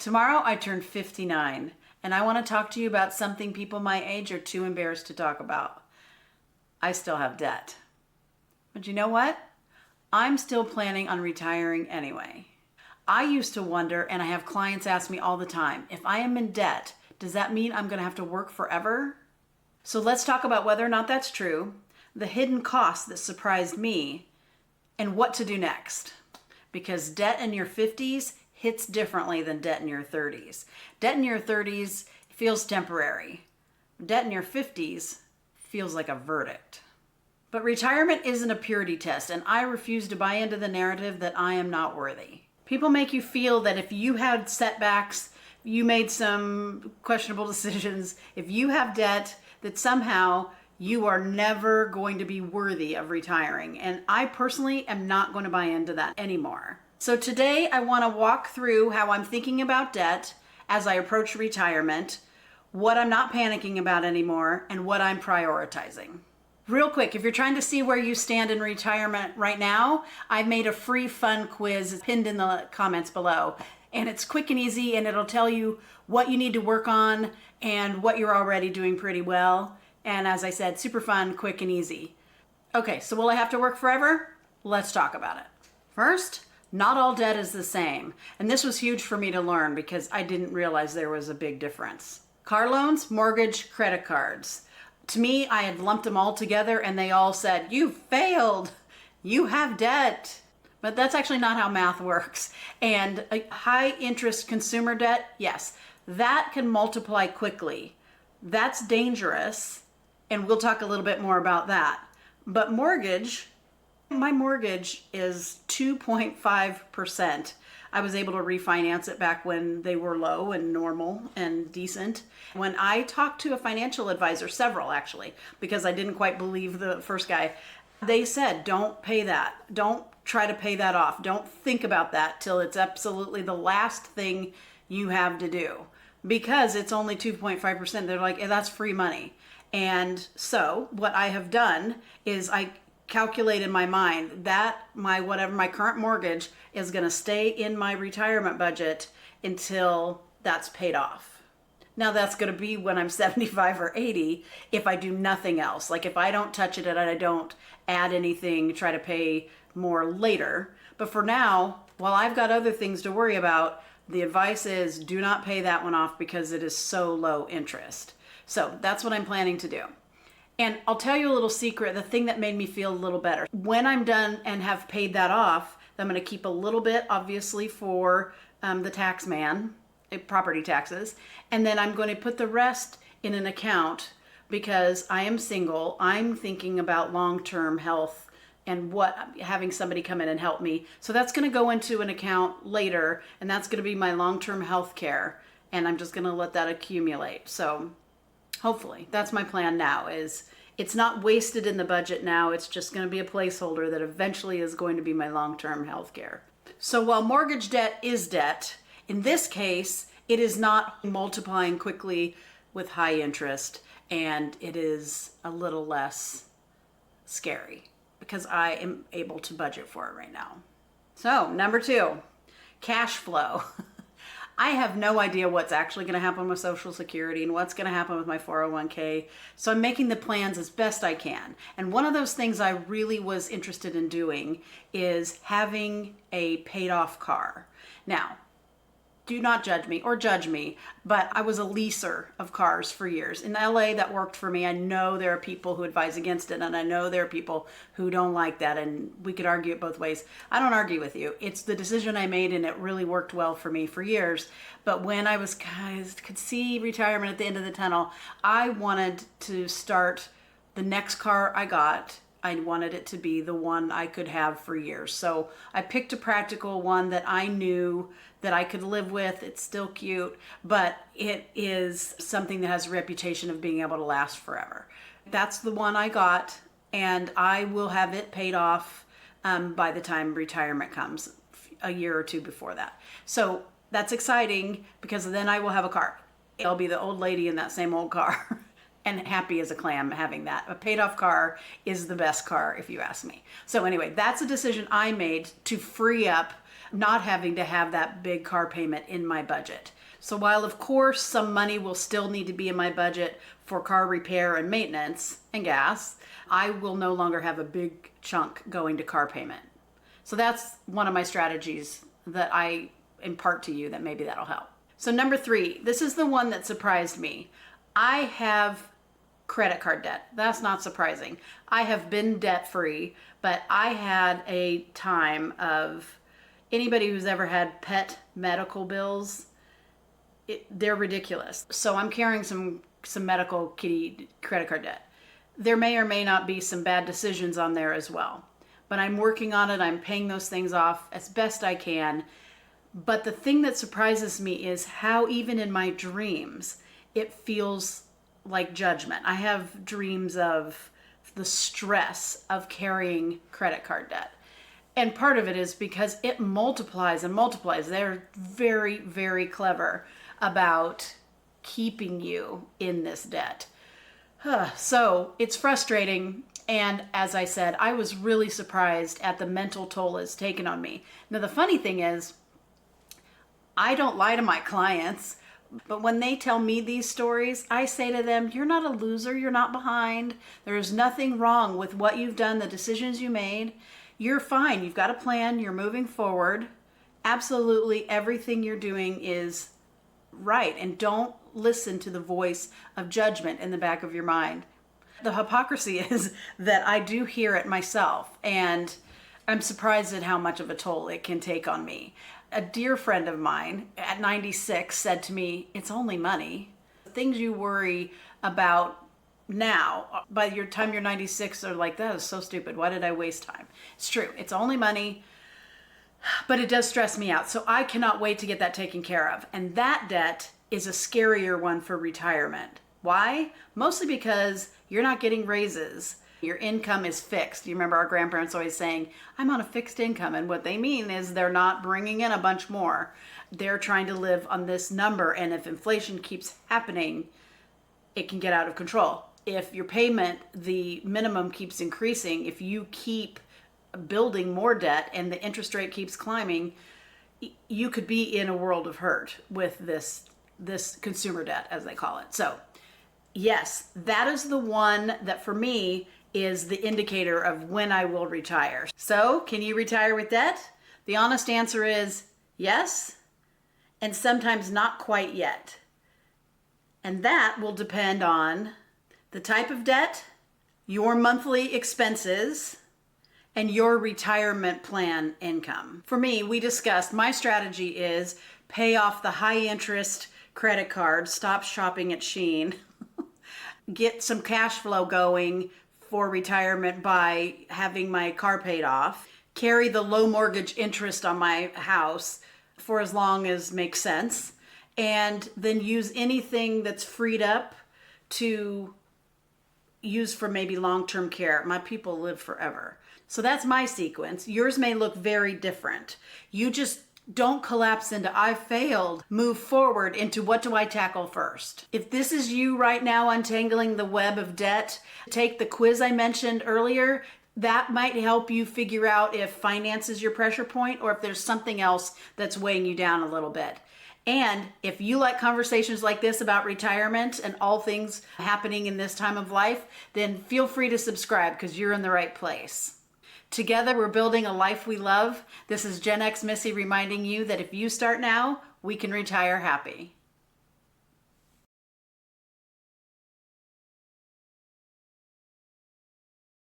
Tomorrow I turn 59, and I want to talk to you about something people my age are too embarrassed to talk about. I still have debt. But you know what? I'm still planning on retiring anyway. I used to wonder, and I have clients ask me all the time, if I am in debt, does that mean I'm going to have to work forever? So let's talk about whether or not that's true, the hidden costs that surprised me, and what to do next. Because debt in your 50s hits differently than debt in your 30s. Debt in your 30s feels temporary. Debt in your 50s feels like a verdict. But retirement isn't a purity test, and I refuse to buy into the narrative that I am not worthy. People make you feel that if you had setbacks, you made some questionable decisions, if you have debt, that somehow you are never going to be worthy of retiring. And I personally am not going to buy into that anymore. So today I want to walk through how I'm thinking about debt as I approach retirement, what I'm not panicking about anymore, and what I'm prioritizing. Real quick, if you're trying to see where you stand in retirement right now, I've made a free fun quiz pinned in the comments below. And it's quick and easy, and it'll tell you what you need to work on and what you're already doing pretty well. And as I said, super fun, quick and easy. Okay, so will I have to work forever? Let's talk about it. First, not all debt is the same. And this was huge for me to learn because I didn't realize there was a big difference. Car loans, mortgage, credit cards. To me, I had lumped them all together and they all said, you failed, you have debt. But that's actually not how math works. And a high interest consumer debt, yes, that can multiply quickly. That's dangerous. And we'll talk a little bit more about that. But mortgage, my mortgage is 2.5%. I was able to refinance it back when they were low and normal and decent. When I talked to a financial advisor, several actually, because I didn't quite believe the first guy, they said, don't pay that. Don't try to pay that off. Don't think about that till it's absolutely the last thing you have to do. Because it's only 2.5%, they're like, that's free money. And so what I have done is I calculate in my mind that my current mortgage is going to stay in my retirement budget until that's paid off. Now that's going to be when I'm 75 or 80 if I do nothing else. Like if I don't touch it and I don't add anything, try to pay more later. But for now, while I've got other things to worry about, the advice is do not pay that one off because it is so low interest. So that's what I'm planning to do. And I'll tell you a little secret, the thing that made me feel a little better. When I'm done and have paid that off, I'm going to keep a little bit, obviously, for the tax man, property taxes. And then I'm going to put the rest in an account because I am single. I'm thinking about long-term health and having somebody come in and help me. So that's going to go into an account later, and that's going to be my long-term health care. And I'm just going to let that accumulate. So hopefully that's my plan now, is it's not wasted in the budget now. It's just going to be a placeholder that eventually is going to be my long-term health care. So while mortgage debt is debt, in this case, it is not multiplying quickly with high interest, and it is a little less scary because I am able to budget for it right now. So number 2, cash flow. I have no idea what's actually going to happen with Social Security and what's going to happen with my 401k. So I'm making the plans as best I can. And one of those things I really was interested in doing is having a paid off car. Now, do not judge me or judge me, but I was a leaser of cars for years. In LA, that worked for me. I know there are people who advise against it, and I know there are people who don't like that, and we could argue it both ways. I don't argue with you. It's the decision I made, and it really worked well for me for years. But when I could see retirement at the end of the tunnel, I wanted to start the next car I got. I wanted it to be the one I could have for years. So I picked a practical one that I knew that I could live with. It's still cute, but it is something that has a reputation of being able to last forever. That's the one I got, and I will have it paid off by the time retirement comes, a year or two before that. So that's exciting because then I will have a car. I'll be the old lady in that same old car. And happy as a clam having that. A paid off car is the best car if you ask me. So anyway, that's a decision I made to free up not having to have that big car payment in my budget. So while of course some money will still need to be in my budget for car repair and maintenance and gas, I will no longer have a big chunk going to car payment. So that's one of my strategies that I impart to you, that maybe that'll help. So number 3, this is the one that surprised me. I have credit card debt. That's not surprising. I have been debt free, but I had a time of, anybody who's ever had pet medical bills, they're ridiculous. So I'm carrying some medical kitty credit card debt. There may or may not be some bad decisions on there as well, but I'm working on it. I'm paying those things off as best I can. But the thing that surprises me is how even in my dreams, it feels like judgment. I have dreams of the stress of carrying credit card debt. And part of it is because it multiplies and multiplies. They're very, very clever about keeping you in this debt. So it's frustrating. And as I said, I was really surprised at the mental toll it's taken on me. Now, the funny thing is, I don't lie to my clients, but when they tell me these stories, I say to them, you're not a loser. You're not behind. There's nothing wrong with what you've done, the decisions you made. You're fine. You've got a plan. You're moving forward. Absolutely everything you're doing is right. And don't listen to the voice of judgment in the back of your mind. The hypocrisy is that I do hear it myself, and I'm surprised at how much of a toll it can take on me. A dear friend of mine at 96 said to me, it's only money. Things you worry about now, by the time you're 96, are like, that is so stupid. Why did I waste time? It's true. It's only money, but it does stress me out. So I cannot wait to get that taken care of. And that debt is a scarier one for retirement. Why? Mostly because you're not getting raises. Your income is fixed. You remember our grandparents always saying, I'm on a fixed income. And what they mean is they're not bringing in a bunch more. They're trying to live on this number. And if inflation keeps happening, it can get out of control. If your payment, the minimum keeps increasing, if you keep building more debt and the interest rate keeps climbing, you could be in a world of hurt with this consumer debt, as they call it. So yes, that is the one that for me is the indicator of when I will retire. So can you retire with debt? The honest answer is yes, and sometimes not quite yet. And that will depend on the type of debt, your monthly expenses, and your retirement plan income. For me, we discussed my strategy is pay off the high interest credit card, stop shopping at Shein, get some cash flow going for retirement by having my car paid off, carry the low mortgage interest on my house for as long as makes sense, and then use anything that's freed up to use for maybe long-term care. My people live forever. So that's my sequence. Yours may look very different. You just don't collapse into I failed. Move forward into what do I tackle first? If this is you right now untangling the web of debt, take the quiz I mentioned earlier. That might help you figure out if finance is your pressure point or if there's something else that's weighing you down a little bit. And if you like conversations like this about retirement and all things happening in this time of life, then feel free to subscribe because you're in the right place. Together, we're building a life we love. This is GenX Missy reminding you that if you start now, we can retire happy.